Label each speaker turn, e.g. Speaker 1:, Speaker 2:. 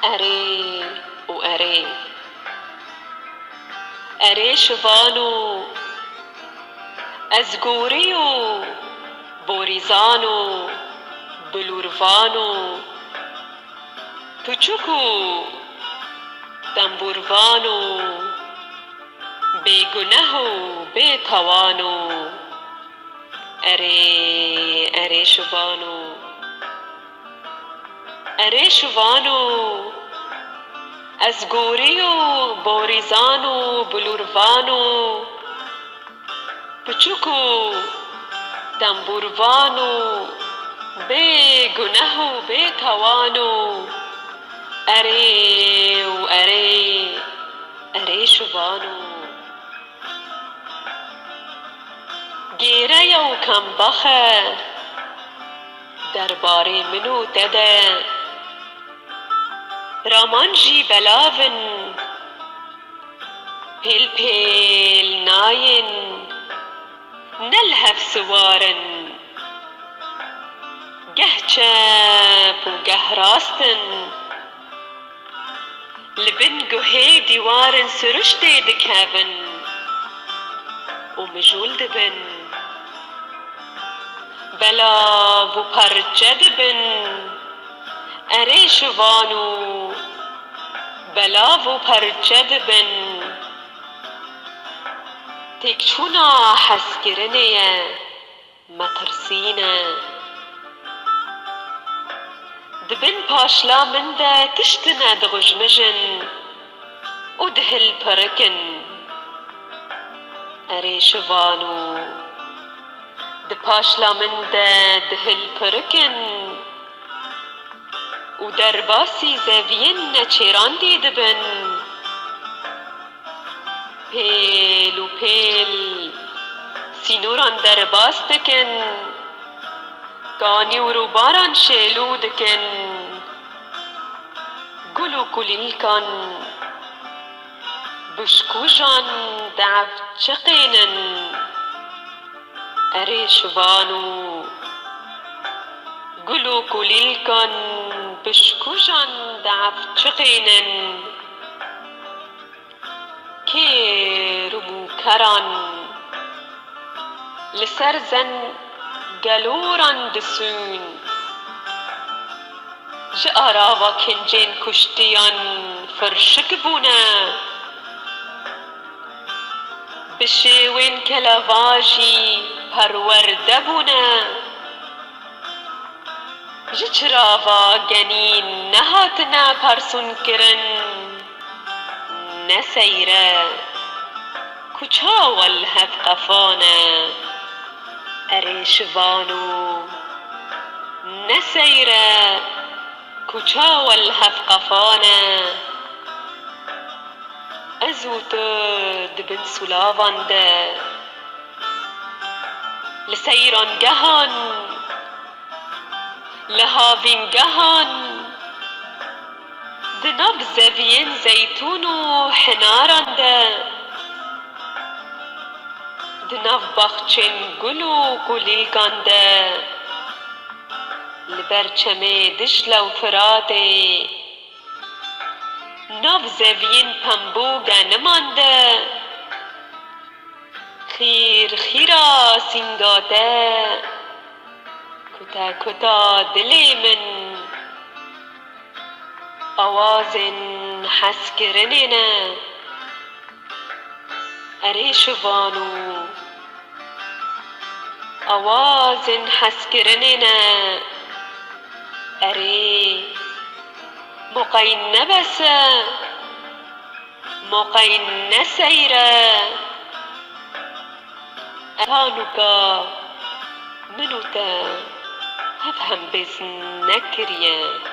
Speaker 1: اره و اره اره شوانو از گوری و بوریزان و بلوروان و پچوک و دنبوروان و بیگنه و بیتوان و اره شوانو اره شوانو از گوری و بوریزان و بلوروان و پچوک و دنبوروان و بیگنه و بیتوان و اره و اره شوانو گیره و کمبخه درباره منو دده رامانجی بلاون پیل پیل ناین نلهف سوارن گه چپ و گه راستن لبن گوهی دیوارن سرشت دکهون و مجول دبن بلا و پرچه دبن اره شوانو بلا و پرچه دبن تکچونا حس گرنه مترسینه دبن پاشلا من ده تشتنه دغجمجن و دهل پرکن اره شوانو ده پاشلا من ده دهل پرکن و در باسی زوین نچیران دیدبن پیل و پیل سینوران در باس دکن گانی و روباران شیلو دکن گل و کلیلکان بشکوشان دعف چقینن اره شوانو گل و کلیلکان بشکوشان دعف چقینن کیر و موکران لسر زن گلوران دسون ج آراوا کنجین کشتیان فرشک بونه بشیوین کلواجی پرورده بونه ج چراوا گنین نهاتنه پرسون کرن نسیره کچا والهف قفانه اره شوانو نسیره کچا والهف قفانه ازوت دبن سلاوان ده لسیران گهان لهاوین گهان دناب زوین زیتون و حناران ده دناف باخچین گل و گلیلگان ده لبرچمه دجله و فراته ناف زوین پنبوگه نمانده خیر خیرا سینگاده کتا کتا دلی من آوازن حس کرنینه اره شوانو آوازن حس کرنینه اره موقعین نبسه موقعین نسیره اتانوکا منو تا هفهم بزن نکریه